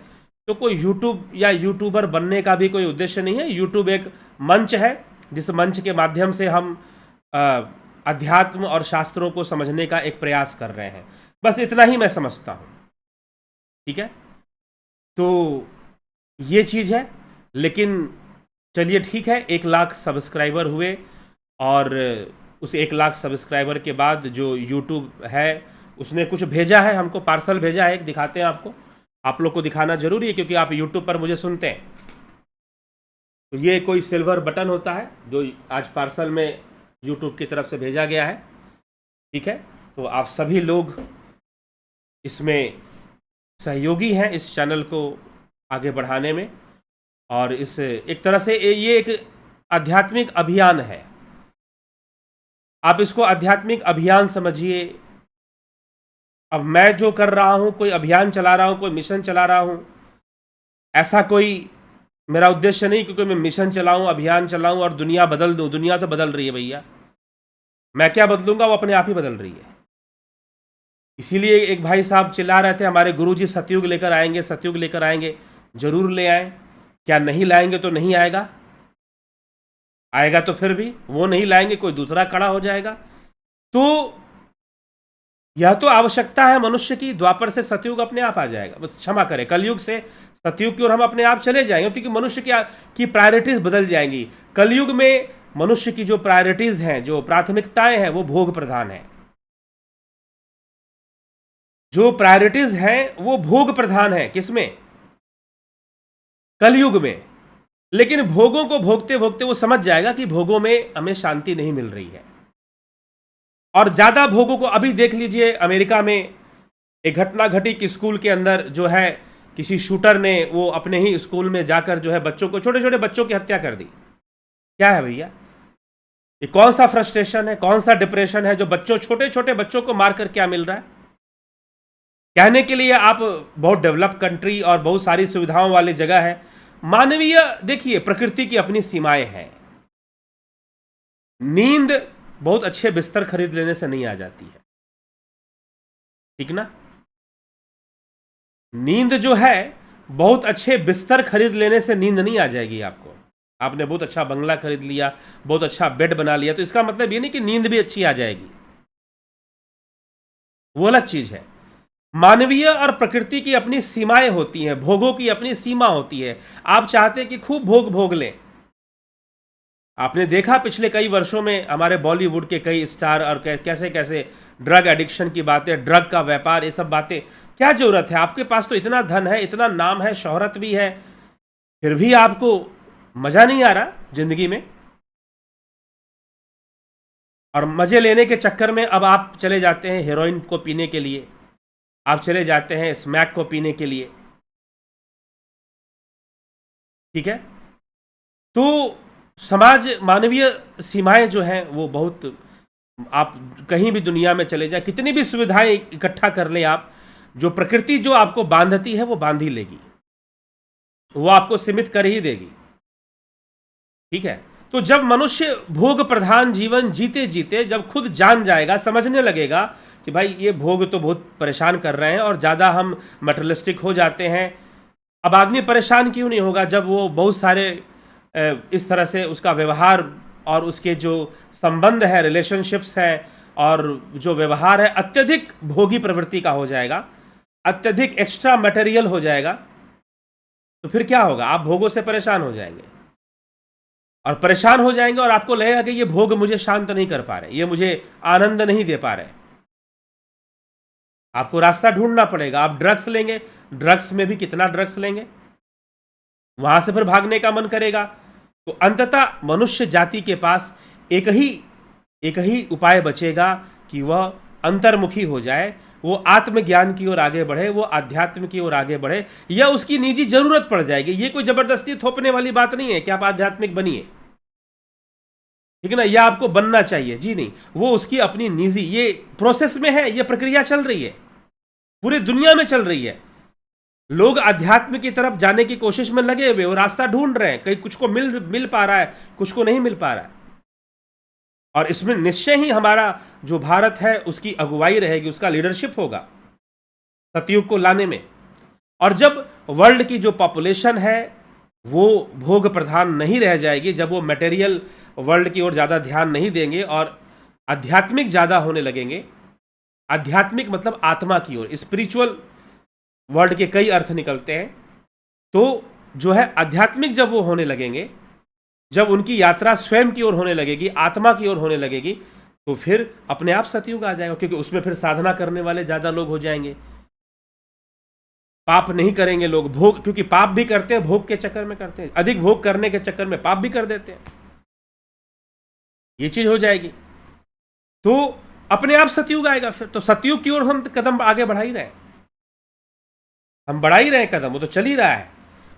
तो कोई यूट्यूब या यूट्यूबर बनने का भी कोई उद्देश्य नहीं है। यूट्यूब एक मंच है, जिस मंच के माध्यम से हम अध्यात्म और शास्त्रों को समझने का एक प्रयास कर रहे हैं। बस इतना ही मैं समझता हूँ, ठीक है। तो ये चीज़ है। लेकिन चलिए ठीक है, 1 लाख सब्सक्राइबर हुए, और उस 1 लाख सब्सक्राइबर के बाद जो यूट्यूब है उसने कुछ भेजा है हमको, पार्सल भेजा है, दिखाते हैं आपको। आप लोग को दिखाना जरूरी है क्योंकि आप यूट्यूब पर मुझे सुनते हैं। तो ये कोई सिल्वर बटन होता है जो आज पार्सल में यूट्यूब की तरफ से भेजा गया है, ठीक है। तो आप सभी लोग इसमें सहयोगी हैं इस चैनल को आगे बढ़ाने में, और इस एक तरह से ये एक आध्यात्मिक अभियान है। आप इसको आध्यात्मिक अभियान समझिए। अब मैं जो कर रहा हूँ, कोई अभियान चला रहा हूँ, कोई मिशन चला रहा हूँ, ऐसा कोई मेरा उद्देश्य नहीं क्योंकि मैं मिशन चलाऊँ, अभियान चलाऊँ और दुनिया बदल दूँ। दुनिया तो बदल रही है भैया, मैं क्या बदलूंगा, वो अपने आप ही बदल रही है। इसीलिए एक भाई साहब चिल्ला रहे थे हमारे गुरुजी सतयुग लेकर आएंगे, सतयुग लेकर आएंगे। जरूर ले आए, क्या नहीं लाएंगे तो नहीं आएगा? आएगा तो फिर भी वो नहीं लाएंगे, कोई दूसरा खड़ा हो जाएगा। तो यह तो आवश्यकता है मनुष्य की, द्वापर से सतयुग अपने आप आ जाएगा, बस क्षमा करें, कलयुग से सतयुग की ओर हम अपने आप चले जाएंगे, क्योंकि मनुष्य की प्रायोरिटीज बदल जाएंगी। कलयुग में मनुष्य की जो प्रायोरिटीज हैं, जो प्राथमिकताएं हैं, वो भोग प्रधान है। जो प्रायोरिटीज हैं वो भोग प्रधान है। किसमें? कलयुग में। लेकिन भोगों को भोगते भोगते वो समझ जाएगा कि भोगों में हमें शांति नहीं मिल रही है, और ज्यादा भोगों को, अभी देख लीजिए अमेरिका में एक घटना घटी कि स्कूल के अंदर जो है किसी शूटर ने वो अपने ही स्कूल में जाकर जो है बच्चों को, छोटे छोटे बच्चों की हत्या कर दी। क्या है भैया? ये कौन सा फ्रस्ट्रेशन है, कौन सा डिप्रेशन है जो बच्चों, छोटे छोटे बच्चों को मारकर क्या मिल रहा है? कहने के लिए आप बहुत डेवलप कंट्री और बहुत सारी सुविधाओं वाली जगह है, मानवीय, देखिए प्रकृति की अपनी सीमाएं हैं। नींद बहुत अच्छे बिस्तर खरीद लेने से नहीं आ जाती है, ठीक ना? नींद जो है बहुत अच्छे बिस्तर खरीद लेने से नींद नहीं आ जाएगी आपको। आपने बहुत अच्छा बंगला खरीद लिया, बहुत अच्छा बेड बना लिया, तो इसका मतलब ये नहीं कि नींद भी अच्छी आ जाएगी, वो अलग चीज है। मानवीय और प्रकृति की अपनी सीमाएं होती हैं, भोगों की अपनी सीमा होती है। आप चाहते हैं कि खूब भोग भोग लें। आपने देखा पिछले कई वर्षों में हमारे बॉलीवुड के कई स्टार और कैसे कैसे ड्रग एडिक्शन की बातें, ड्रग का व्यापार, ये सब बातें। क्या जरूरत है? आपके पास तो इतना धन है, इतना नाम है, शोहरत भी है, फिर भी आपको मजा नहीं आ रहा जिंदगी में। और मजे लेने के चक्कर में अब आप चले जाते हैं हेरोइन को पीने के लिए, आप चले जाते हैं स्मैक को पीने के लिए, ठीक है? तो समाज, मानवीय सीमाएं जो हैं वो बहुत, आप कहीं भी दुनिया में चले जाए, कितनी भी सुविधाएं इकट्ठा कर लें आप, जो प्रकृति जो आपको बांधती है वो बांध ही लेगी, वो आपको सीमित कर ही देगी, ठीक है? तो जब मनुष्य भोग प्रधान जीवन जीते जीते जब खुद जान जाएगा, समझने लगेगा कि भाई ये भोग तो बहुत परेशान कर रहे हैं और ज़्यादा हम मटेरियलिस्टिक हो जाते हैं। अब आदमी परेशान क्यों नहीं होगा जब वो बहुत सारे इस तरह से उसका व्यवहार और उसके जो संबंध है, रिलेशनशिप्स हैं और जो व्यवहार है अत्यधिक भोगी प्रवृत्ति का हो जाएगा, अत्यधिक एक्स्ट्रा मटेरियल हो जाएगा, तो फिर क्या होगा? आप भोगों से परेशान हो जाएंगे, और परेशान हो जाएंगे और आपको लगेगा कि ये भोग मुझे शांत नहीं कर पा रहे, ये मुझे आनंद नहीं दे पा रहे। आपको रास्ता ढूंढना पड़ेगा। आप ड्रग्स लेंगे, ड्रग्स में भी कितना ड्रग्स लेंगे, वहां से फिर भागने का मन करेगा। तो अंततः मनुष्य जाति के पास एक ही उपाय बचेगा कि वह अंतर्मुखी हो जाए, वो आत्मज्ञान की ओर आगे बढ़े, वो अध्यात्म की ओर आगे बढ़े, या उसकी निजी जरूरत पड़ जाएगी। ये कोई जबरदस्ती थोपने वाली बात नहीं है कि आप आध्यात्मिक बनिए, ठीक है ना, या आपको बनना चाहिए, जी नहीं, वो उसकी अपनी निजी, ये प्रोसेस में है, ये प्रक्रिया चल रही है, पूरी दुनिया में चल रही है। लोग अध्यात्म की तरफ जाने की कोशिश में लगे हुए, वो रास्ता ढूंढ रहे हैं, कहीं कुछ को मिल पा रहा है, कुछ को नहीं मिल पा रहा है। और इसमें निश्चय ही हमारा जो भारत है उसकी अगुवाई रहेगी, उसका लीडरशिप होगा सतयुग को लाने में। और जब वर्ल्ड की जो पॉपुलेशन है वो भोग प्रधान नहीं रह जाएगी, जब वो मटेरियल वर्ल्ड की ओर ज़्यादा ध्यान नहीं देंगे और आध्यात्मिक ज़्यादा होने लगेंगे, आध्यात्मिक मतलब आत्मा की ओर, स्पिरिचुअल वर्ड के कई अर्थ निकलते हैं, तो जो है आध्यात्मिक जब वो होने लगेंगे, जब उनकी यात्रा स्वयं की ओर होने लगेगी, आत्मा की ओर होने लगेगी, तो फिर अपने आप सतयुग आ जाएगा, क्योंकि उसमें फिर साधना करने वाले ज़्यादा लोग हो जाएंगे, पाप नहीं करेंगे लोग, भोग, क्योंकि पाप भी करते हैं, भोग के चक्कर में करते हैं, अधिक भोग करने के चक्कर में पाप भी कर देते हैं, ये चीज हो जाएगी, तो अपने आप सतयुग आएगा। फिर तो सतयुग की ओर हम कदम आगे बढ़ा ही रहे हैं, हम बढ़ा ही रहे हैं कदम, वो तो चल ही रहा है,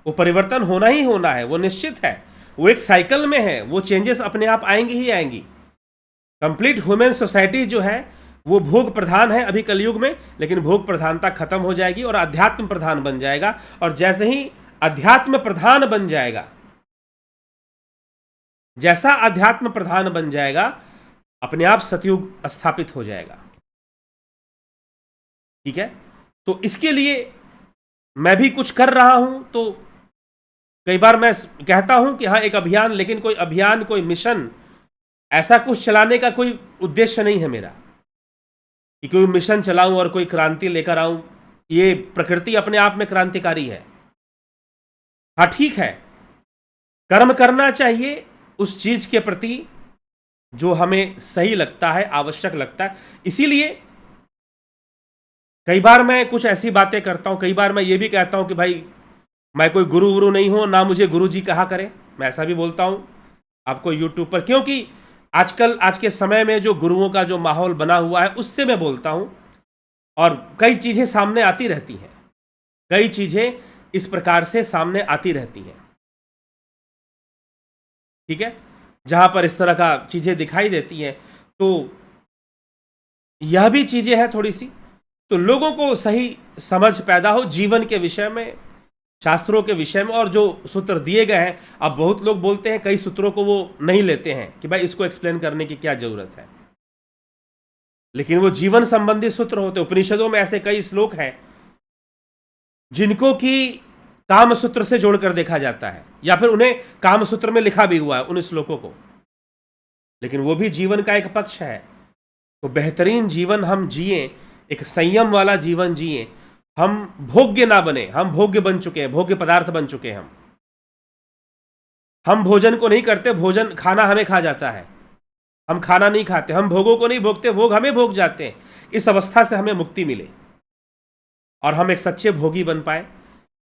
वो परिवर्तन होना ही होना है, वो निश्चित है, वो एक साइकिल में है, वो चेंजेस अपने आप आएंगी ही आएंगी। कंप्लीट ह्यूमन सोसाइटी जो है वो भोग प्रधान है अभी कलयुग में, लेकिन भोग प्रधानता खत्म हो जाएगी और अध्यात्म प्रधान बन जाएगा, और जैसे ही अध्यात्म प्रधान बन जाएगा, जैसा अध्यात्म प्रधान बन जाएगा, अपने आप सतयुग स्थापित हो जाएगा, ठीक है? तो इसके लिए मैं भी कुछ कर रहा हूं, तो कई बार मैं कहता हूं कि हाँ एक अभियान, लेकिन कोई अभियान, कोई मिशन, ऐसा कुछ चलाने का कोई उद्देश्य नहीं है मेरा। कि कोई मिशन चलाऊं और कोई क्रांति लेकर आऊं। ये प्रकृति अपने आप में क्रांतिकारी है। हाँ ठीक है, कर्म करना चाहिए उस चीज के प्रति जो हमें सही लगता है, आवश्यक लगता है। इसीलिए कई बार मैं कुछ ऐसी बातें करता हूं, कई बार मैं ये भी कहता हूं कि भाई मैं कोई गुरु वुरु नहीं हूं, ना मुझे गुरु जी कहा करें। मैं ऐसा भी बोलता हूं आपको यूट्यूब पर, क्योंकि आजकल आज के समय में जो गुरुओं का जो माहौल बना हुआ है उससे मैं बोलता हूं, और कई चीजें सामने आती रहती हैं, कई चीजें इस प्रकार से सामने आती रहती हैं। ठीक है, जहां पर इस तरह का चीजें दिखाई देती हैं, तो यह भी चीजें हैं थोड़ी सी, तो लोगों को सही समझ पैदा हो जीवन के विषय में, शास्त्रों के विषय में, और जो सूत्र दिए गए हैं। अब बहुत लोग बोलते हैं, कई सूत्रों को वो नहीं लेते हैं कि भाई इसको एक्सप्लेन करने की क्या जरूरत है, लेकिन वो जीवन संबंधी सूत्र होते। उपनिषदों में ऐसे कई श्लोक हैं जिनको कि काम सूत्र से जोड़कर देखा जाता है, या फिर उन्हें काम सूत्र में लिखा भी हुआ है उन श्लोकों को, लेकिन वो भी जीवन का एक पक्ष है। तो बेहतरीन जीवन हम जिए, एक संयम वाला जीवन जिए, हम भोग्य ना बने। हम भोग्य बन चुके हैं, भोग्य पदार्थ बन चुके हैं। हम भोजन को नहीं करते, भोजन खाना हमें खा जाता है। हम खाना नहीं खाते, हम भोगों को नहीं भोगते, भोग हमें भोग जाते हैं। इस अवस्था से हमें मुक्ति मिले और हम एक सच्चे भोगी बन पाए,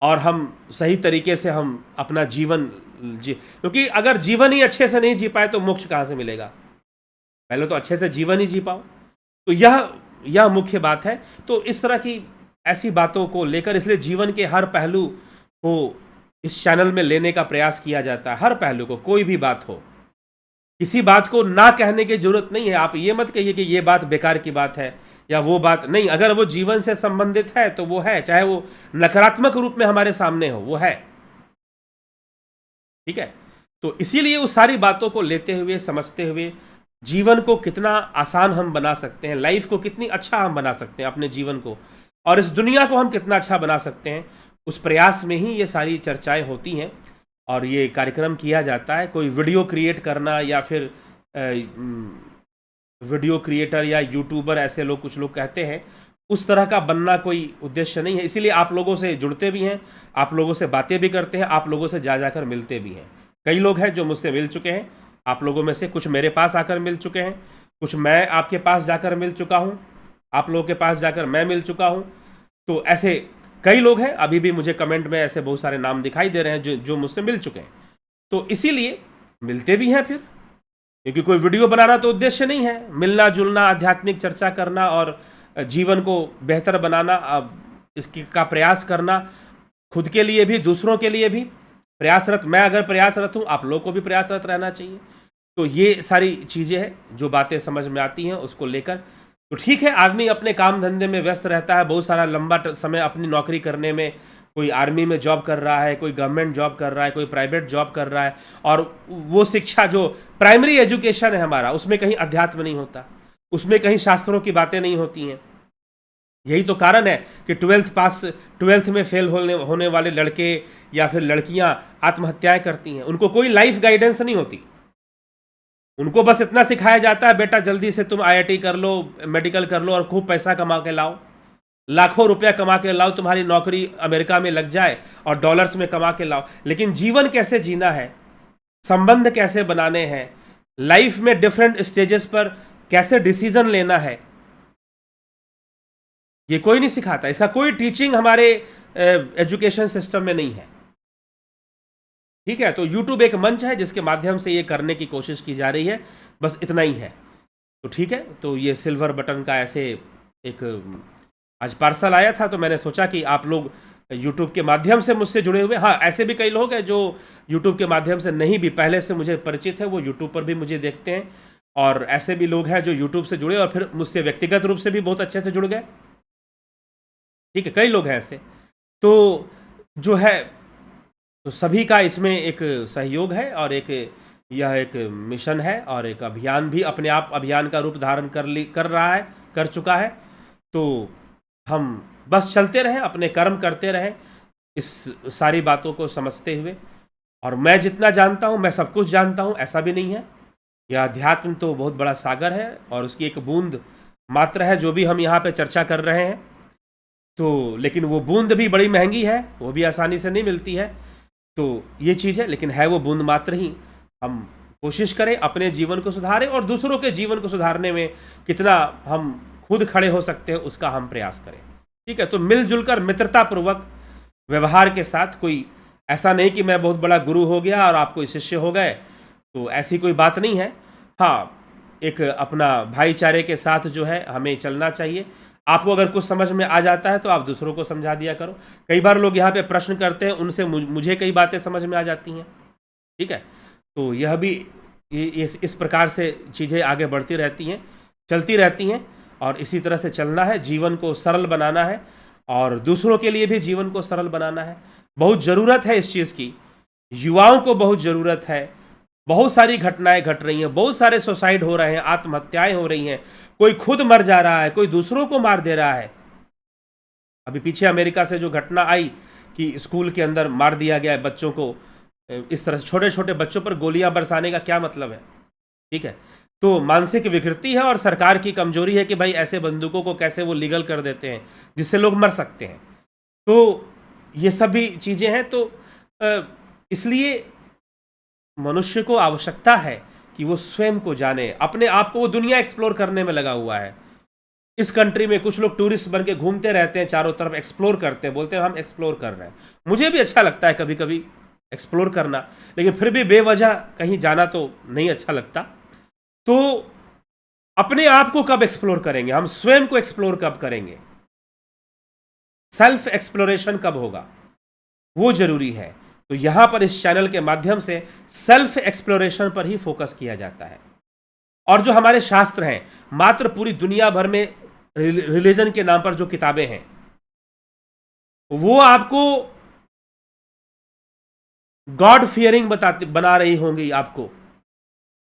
और हम सही तरीके से हम अपना जीवन क्योंकि अगर जीवन ही अच्छे से नहीं जी पाए तो मोक्ष कहाँ से मिलेगा। पहले तो अच्छे से जीवन ही जी पाओ। तो यह मुख्य बात है। तो इस तरह की ऐसी बातों को लेकर, इसलिए जीवन के हर पहलू को इस चैनल में लेने का प्रयास किया जाता है। हर पहलू को, कोई भी बात हो, किसी बात को ना कहने की जरूरत नहीं है। आप ये मत कहिए कि ये बात बेकार की बात है या वो बात नहीं। अगर वो जीवन से संबंधित है तो वो है, चाहे वो नकारात्मक रूप में हमारे सामने हो, वो है। ठीक है, तो इसीलिए उस सारी बातों को लेते हुए, समझते हुए, जीवन को कितना आसान हम बना सकते हैं, लाइफ को कितनी अच्छा हम बना सकते हैं अपने जीवन को, और इस दुनिया को हम कितना अच्छा बना सकते हैं, उस प्रयास में ही ये सारी चर्चाएं होती हैं और ये कार्यक्रम किया जाता है। कोई वीडियो क्रिएट करना या फिर वीडियो क्रिएटर या यूट्यूबर, ऐसे लोग कुछ लोग कहते हैं, उस तरह का बनना कोई उद्देश्य नहीं है। इसीलिए आप लोगों से जुड़ते भी हैं, आप लोगों से बातें भी करते हैं, आप लोगों से जा जाकर मिलते भी हैं। कई लोग हैं जो मुझसे मिल चुके हैं, आप लोगों में से कुछ मेरे पास आकर मिल चुके हैं, कुछ मैं आपके पास जाकर मिल चुका हूँ, आप लोगों के पास जाकर मैं मिल चुका हूँ। तो ऐसे कई लोग हैं, अभी भी मुझे कमेंट में ऐसे बहुत सारे नाम दिखाई दे रहे हैं जो मुझसे मिल चुके हैं। तो इसीलिए मिलते भी हैं फिर, क्योंकि कोई वीडियो बनाना तो उद्देश्य नहीं है। मिलना जुलना, आध्यात्मिक चर्चा करना और जीवन को बेहतर बनाना, इसकी का प्रयास करना, खुद के लिए भी दूसरों के लिए भी प्रयासरत। मैं अगर प्रयासरत हूँ, आप लोग को भी प्रयासरत रहना चाहिए। तो ये सारी चीज़ें हैं जो बातें समझ में आती हैं उसको लेकर। तो ठीक है, आदमी अपने काम धंधे में व्यस्त रहता है, बहुत सारा लंबा समय अपनी नौकरी करने में, कोई आर्मी में जॉब कर रहा है, कोई गवर्नमेंट जॉब कर रहा है, कोई प्राइवेट जॉब कर रहा है, और वो शिक्षा जो प्राइमरी एजुकेशन है हमारा, उसमें कहीं अध्यात्म नहीं होता, उसमें कहीं शास्त्रों की बातें नहीं होती हैं। यही तो कारण है कि ट्वेल्थ में फेल होने वाले लड़के या फिर लड़कियां आत्महत्याएं करती हैं। उनको कोई लाइफ गाइडेंस नहीं होती। उनको बस इतना सिखाया जाता है, बेटा जल्दी से तुम IIT कर लो, मेडिकल कर लो और खूब पैसा कमा के लाओ, लाखों रुपया कमा के लाओ, तुम्हारी नौकरी अमेरिका में लग जाए और डॉलर्स में कमा के लाओ। लेकिन जीवन कैसे जीना है, संबंध कैसे बनाने हैं, लाइफ में डिफरेंट स्टेजेस पर कैसे डिसीजन लेना है, ये कोई नहीं सिखाता। इसका कोई टीचिंग हमारे एजुकेशन सिस्टम में नहीं है। ठीक है, तो YouTube एक मंच है जिसके माध्यम से ये करने की कोशिश की जा रही है, बस इतना ही है। तो ठीक है, तो ये सिल्वर बटन का ऐसे एक आज पार्सल आया था, तो मैंने सोचा कि आप लोग YouTube के माध्यम से मुझसे जुड़े हुए, हाँ ऐसे भी कई लोग हैं जो YouTube के माध्यम से नहीं भी पहले से मुझे परिचित है, वो YouTube पर भी मुझे देखते हैं, और ऐसे भी लोग हैं जो YouTube से जुड़े और फिर मुझसे व्यक्तिगत रूप से भी बहुत अच्छे से जुड़ गए। ठीक है, कई लोग हैं ऐसे। तो जो है, तो सभी का इसमें एक सहयोग है, और यह एक मिशन है, और एक अभियान भी अपने आप अभियान का रूप धारण कर चुका है। तो हम बस चलते रहें, अपने कर्म करते रहें, इस सारी बातों को समझते हुए। और मैं जितना जानता हूँ, मैं सब कुछ जानता हूँ, ऐसा भी नहीं है। यह अध्यात्म तो बहुत बड़ा सागर है, और उसकी एक बूंद मात्र है जो भी हम यहाँ पे चर्चा कर रहे हैं। तो लेकिन वो बूंद भी बड़ी महंगी है, वो भी आसानी से नहीं मिलती है। तो ये चीज़ है, लेकिन है वो बूंद मात्र ही। हम कोशिश करें अपने जीवन को सुधारें और दूसरों के जीवन को सुधारने में कितना हम खुद खड़े हो सकते हैं उसका हम प्रयास करें। ठीक है, तो मिलजुल कर मित्रतापूर्वक व्यवहार के साथ, कोई ऐसा नहीं कि मैं बहुत बड़ा गुरु हो गया और आप कोई शिष्य हो गए, तो ऐसी कोई बात नहीं है। हाँ, एक अपना भाईचारे के साथ जो है हमें चलना चाहिए। आपको अगर कुछ समझ में आ जाता है तो आप दूसरों को समझा दिया करो। कई बार लोग यहाँ पे प्रश्न करते हैं, उनसे मुझे कई बातें समझ में आ जाती हैं। ठीक है, तो यह भी इस प्रकार से चीज़ें आगे बढ़ती रहती हैं, चलती रहती हैं, और इसी तरह से चलना है। जीवन को सरल बनाना है और दूसरों के लिए भी जीवन को सरल बनाना है। बहुत ज़रूरत है इस चीज़ की, युवाओं को बहुत ज़रूरत है। बहुत सारी घटनाएं घट रही हैं, बहुत सारे सुसाइड हो रहे हैं, आत्महत्याएं हो रही हैं, कोई खुद मर जा रहा है, कोई दूसरों को मार दे रहा है। अभी पीछे अमेरिका से जो घटना आई कि स्कूल के अंदर मार दिया गया है बच्चों को, इस तरह से छोटे छोटे बच्चों पर गोलियां बरसाने का क्या मतलब है? ठीक है, तो मानसिक विकृति है और सरकार की कमजोरी है कि भाई ऐसे बंदूकों को कैसे वो लीगल कर देते हैं जिससे लोग मर सकते हैं। तो ये सब भी चीज़ें हैं। तो इसलिए मनुष्य को आवश्यकता है कि वो स्वयं को जाने, अपने आप को। वो दुनिया एक्सप्लोर करने में लगा हुआ है। इस कंट्री में कुछ लोग टूरिस्ट बन के घूमते रहते हैं, चारों तरफ एक्सप्लोर करते हैं, बोलते हैं हम एक्सप्लोर कर रहे हैं। मुझे भी अच्छा लगता है कभी कभी एक्सप्लोर करना, लेकिन फिर भी बेवजह कहीं जाना तो नहीं अच्छा लगता। तो अपने आप को कब एक्सप्लोर करेंगे? हम स्वयं को एक्सप्लोर कब करेंगे? सेल्फ एक्सप्लोरेशन कब होगा, वो जरूरी है। तो यहां पर इस चैनल के माध्यम से सेल्फ एक्सप्लोरेशन पर ही फोकस किया जाता है। और जो हमारे शास्त्र हैं, मात्र पूरी दुनिया भर में रिलीजन के नाम पर जो किताबें हैं, वो आपको गॉड फियरिंग बना रही होंगी आपको।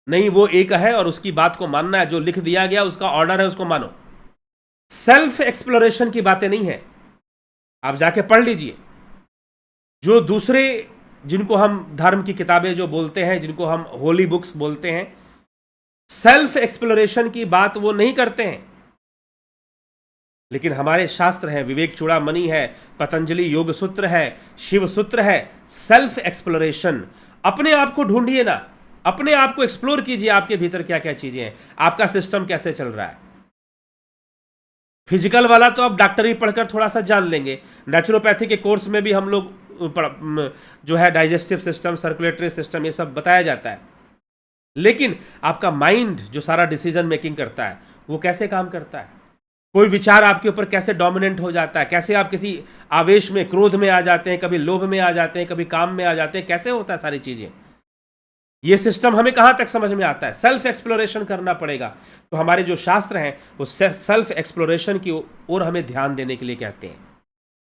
नहीं, वो एक है और उसकी बात को मानना है, जो लिख दिया गया उसका ऑर्डर है उसको मानो। सेल्फ एक्सप्लोरेशन की बातें नहीं है। आप जाके पढ़ लीजिए। जो दूसरे, जिनको हम धर्म की किताबें जो बोलते हैं, जिनको हम होली बुक्स बोलते हैं, सेल्फ एक्सप्लोरेशन की बात वो नहीं करते हैं। लेकिन हमारे शास्त्र हैं, विवेक चूड़ामणि है, पतंजलि योग सूत्र है, शिव सूत्र है। सेल्फ एक्सप्लोरेशन, अपने आप को ढूंढिए ना, अपने आप को एक्सप्लोर कीजिए। आपके भीतर क्या क्या चीजें हैं, आपका सिस्टम कैसे चल रहा है। फिजिकल वाला तो आप डॉक्टरी पढ़कर थोड़ा सा जान लेंगे। नेचुरोपैथी के कोर्स में भी हम लोग जो है डाइजेस्टिव सिस्टम, सर्कुलेटरी सिस्टम, ये सब बताया जाता है। लेकिन आपका माइंड जो सारा डिसीजन मेकिंग करता है, वो कैसे काम करता है? कोई विचार आपके ऊपर कैसे डोमिनेंट हो जाता है, कैसे आप किसी आवेश में, क्रोध में आ जाते हैं, कभी लोभ में आ जाते हैं, कभी काम में आ जाते हैं, कैसे होता है सारी चीजें। ये सिस्टम हमें कहां तक समझ में आता है? सेल्फ एक्सप्लोरेशन करना पड़ेगा। तो हमारे जो शास्त्र हैं वो सेल्फ एक्सप्लोरेशन की ओर हमें ध्यान देने के लिए कहते हैं,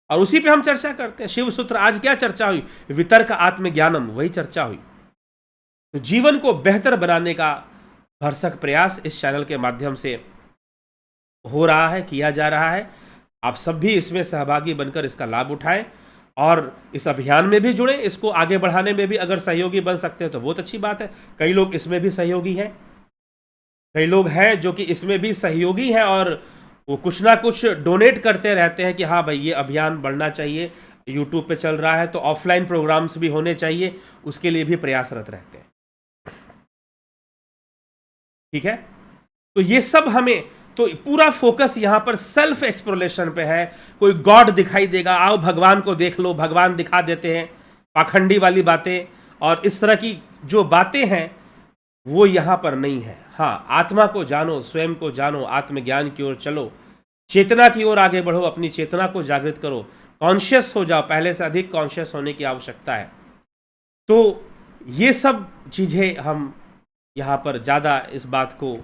और उसी पे हम चर्चा करते हैं। शिव सूत्र, आज क्या चर्चा हुई? वितर्क आत्मज्ञानम, वही चर्चा हुई। तो जीवन को बेहतर बनाने का भरसक प्रयास इस चैनल के माध्यम से हो रहा है, किया जा रहा है। आप सब भी इसमें सहभागी बनकर इसका लाभ उठाएं और इस अभियान में भी जुड़ें। इसको आगे बढ़ाने में भी अगर सहयोगी बन सकते हैं तो बहुत अच्छी बात है। कई लोग इसमें भी सहयोगी हैं, कई लोग हैं जो कि इसमें भी सहयोगी हैं और वो कुछ ना कुछ डोनेट करते रहते हैं कि हाँ भाई ये अभियान बढ़ना चाहिए, यूट्यूब पे चल रहा है तो ऑफलाइन प्रोग्राम्स भी होने चाहिए, उसके लिए भी प्रयासरत रहते हैं। ठीक है, तो ये सब हमें, तो पूरा फोकस यहां पर सेल्फ एक्सप्लोरेशन पे है। कोई गॉड दिखाई देगा, आओ भगवान को देख लो, भगवान दिखा देते हैं, पाखंडी वाली बातें और इस तरह की जो बातें हैं वो यहां पर नहीं है। हाँ, आत्मा को जानो, स्वयं को जानो, आत्मज्ञान की ओर चलो, चेतना की ओर आगे बढ़ो, अपनी चेतना को जागृत करो, कॉन्शियस हो जाओ, पहले से अधिक कॉन्शियस होने की आवश्यकता है। तो ये सब चीज़ें हम यहाँ पर ज़्यादा इस बात को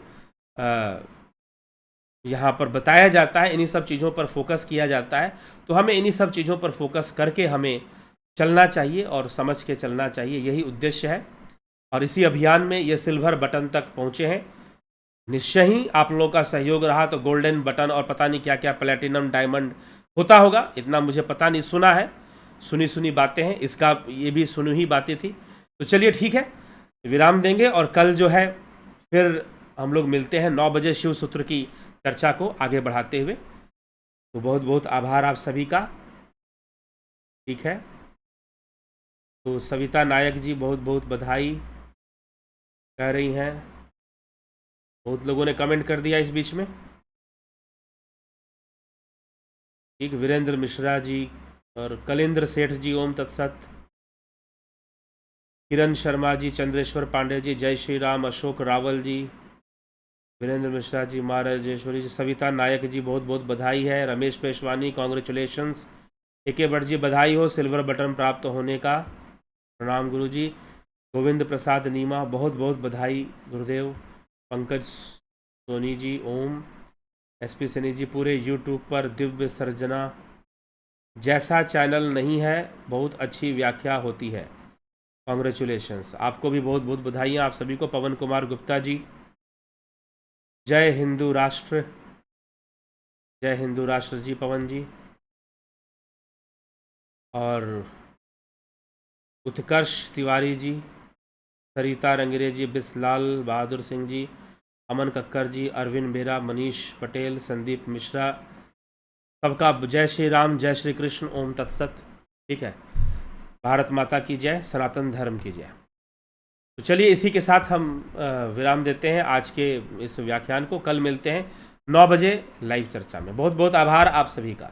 यहाँ पर बताया जाता है, इन्हीं सब चीज़ों पर फोकस किया जाता है। तो हमें इन्हीं सब चीज़ों पर फोकस करके हमें चलना चाहिए और समझ के चलना चाहिए, यही उद्देश्य है। और इसी अभियान में ये सिल्वर बटन तक पहुँचे हैं। निश्चय ही आप लोगों का सहयोग रहा तो गोल्डन बटन और पता नहीं क्या क्या प्लेटिनम डायमंड होता होगा, इतना मुझे पता नहीं, सुना है, सुनी बातें हैं, इसका ये भी सुनी ही बातें थी। तो चलिए ठीक है, विराम देंगे और कल जो है फिर हम लोग मिलते हैं 9 बजे शिव सूत्र की चर्चा को आगे बढ़ाते हुए। तो बहुत बहुत आभार आप सभी का। ठीक है, तो सविता नायक जी बहुत बहुत बधाई कह रही हैं। बहुत लोगों ने कमेंट कर दिया इस बीच में। ठीक, वीरेंद्र मिश्रा जी और कलेंद्र सेठ जी ओम तत्सत। किरण शर्मा जी, चंद्रेश्वर पांडे जी, जय श्री राम, अशोक रावल जी, वीरेंद्र मिश्रा जी, माँ राजेश्वरी जी, सविता नायक जी बहुत बहुत बधाई है। रमेश पेशवानी कॉन्ग्रेचुलेशंस। AK भट्ट जी बधाई हो सिल्वर बटन प्राप्त होने का, प्रणाम गुरु जी। गोविंद प्रसाद नीमा बहुत बहुत बधाई गुरुदेव। पंकज सोनी जी ओम। SP सनी जी, पूरे यूट्यूब पर दिव्य सर्जना जैसा चैनल नहीं है, बहुत अच्छी व्याख्या होती है, कॉन्ग्रेचुलेशंस। आपको भी बहुत बहुत बधाइयाँ आप सभी को। पवन कुमार गुप्ता जी, जय हिंदू राष्ट्र, जय हिंदू राष्ट्र जी पवन जी। और उत्कर्ष तिवारी जी, सरिता रंगरे जी, बिस्लाल बहादुर सिंह जी, अमन कक्कर जी, अरविंद बेरा, मनीष पटेल, संदीप मिश्रा, सबका जय श्री राम, जय श्री कृष्ण, ओम तत्सत। ठीक है, भारत माता की जय, सनातन धर्म की जय। तो चलिए इसी के साथ हम विराम देते हैं आज के इस व्याख्यान को। कल मिलते हैं 9 बजे लाइव चर्चा में। बहुत बहुत आभार आप सभी का।